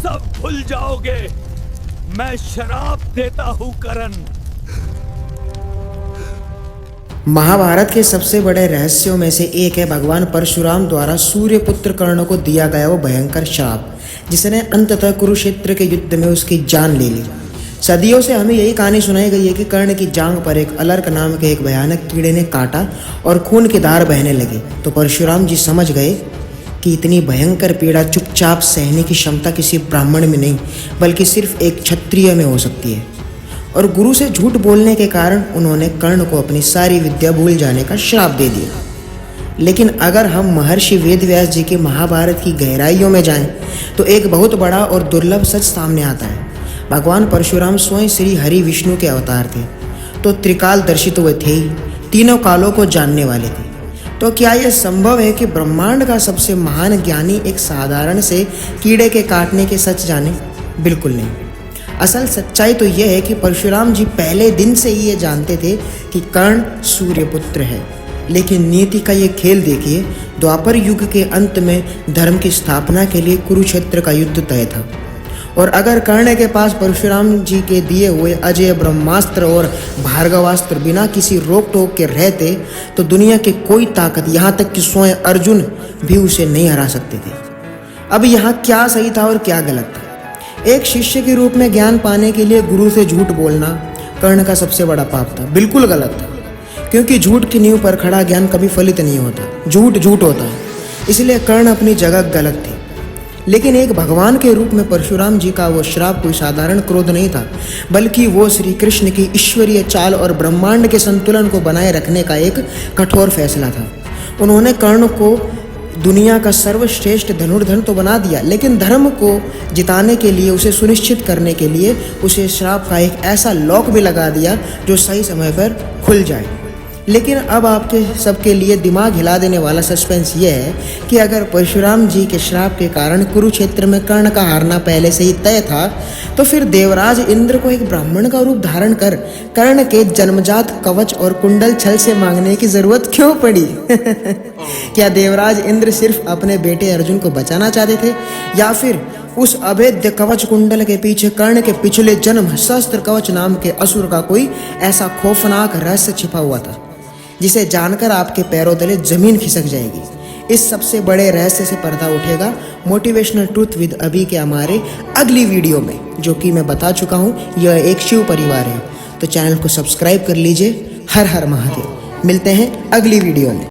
सब भूल जाओगे। मैं श्राप देता हूँ कर्ण। महाभारत के सबसे बड़े रहस्यों में से एक है भगवान परशुराम द्वारा सूर्यपुत्र कर्ण को दिया गया वो भयंकर श्राप, जिसने अंततः कुरुक्षेत्र के युद्ध में उसकी जान ले ली। सदियों से हमें यही कहानी सुनाई गई है कि कर्ण की जांघ पर एक अलर्क नाम के एक भयानक कीड़े ने काटा और खून की धार बहने लगे। तो परशुराम जी समझ गए कि इतनी भयंकर पीड़ा चुपचाप सहने की क्षमता किसी ब्राह्मण में नहीं बल्कि सिर्फ एक क्षत्रिय में हो सकती है। और गुरु से झूठ बोलने के कारण उन्होंने कर्ण को अपनी सारी विद्या भूल जाने का श्राप दे दिया। लेकिन अगर हम महर्षि वेदव्यास जी की महाभारत की गहराइयों में जाएं तो एक बहुत बड़ा और दुर्लभ सच सामने आता है। भगवान परशुराम स्वयं श्री हरि विष्णु के अवतार थे, तो त्रिकालदर्शी तो वे थे ही, तीनों कालों को जानने वाले थे। तो क्या यह संभव है कि ब्रह्मांड का सबसे महान ज्ञानी एक साधारण से कीड़े के काटने के सच जाने? बिल्कुल नहीं। असल सच्चाई तो यह है कि परशुराम जी पहले दिन से ही ये जानते थे कि कर्ण सूर्यपुत्र है। लेकिन नीति का ये खेल देखिए, द्वापर युग के अंत में धर्म की स्थापना के लिए कुरुक्षेत्र का युद्ध तय था। और अगर कर्ण के पास परशुराम जी के दिए हुए अजय ब्रह्मास्त्र और भार्गवास्त्र बिना किसी रोक टोक के रहते तो दुनिया की कोई ताकत, यहाँ तक कि स्वयं अर्जुन भी उसे नहीं हरा सकते थे। अब यहाँ क्या सही था और क्या गलत था? एक शिष्य के रूप में ज्ञान पाने के लिए गुरु से झूठ बोलना कर्ण का सबसे बड़ा पाप था। बिल्कुल गलत था, क्योंकि झूठ की नींव पर खड़ा ज्ञान कभी फलित नहीं होता। झूठ झूठ होता है, इसलिए कर्ण अपनी जगह गलत थे। लेकिन एक भगवान के रूप में परशुराम जी का वो श्राप कोई साधारण क्रोध नहीं था, बल्कि वो श्री कृष्ण की ईश्वरीय चाल और ब्रह्मांड के संतुलन को बनाए रखने का एक कठोर फैसला था। उन्होंने कर्ण को दुनिया का सर्वश्रेष्ठ धनुर्धर तो बना दिया, लेकिन धर्म को जिताने के लिए, उसे सुनिश्चित करने के लिए उसे श्राप का एक ऐसा लॉक भी लगा दिया जो सही समय पर खुल जाए। लेकिन अब आपके सबके लिए दिमाग हिला देने वाला सस्पेंस ये है कि अगर परशुराम जी के श्राप के कारण कुरुक्षेत्र में कर्ण का हारना पहले से ही तय था, तो फिर देवराज इंद्र को एक ब्राह्मण का रूप धारण कर कर्ण के जन्मजात कवच और कुंडल छल से मांगने की जरूरत क्यों पड़ी? क्या देवराज इंद्र सिर्फ अपने बेटे अर्जुन को बचाना चाहते थे, या फिर उस अभेद्य कवच कुंडल के पीछे कर्ण के पिछले जन्म शस्त्र कवच नाम के असुर का कोई ऐसा खौफनाक रहस्य छिपा हुआ था जिसे जानकर आपके पैरों तले जमीन खिसक जाएगी? इस सबसे बड़े रहस्य से पर्दा उठेगा मोटिवेशनल ट्रूथ विद अभी के हमारे अगली वीडियो में, जो कि मैं बता चुका हूँ यह एक शिव परिवार है। तो चैनल को सब्सक्राइब कर लीजिए। हर हर महादेव। मिलते हैं अगली वीडियो में।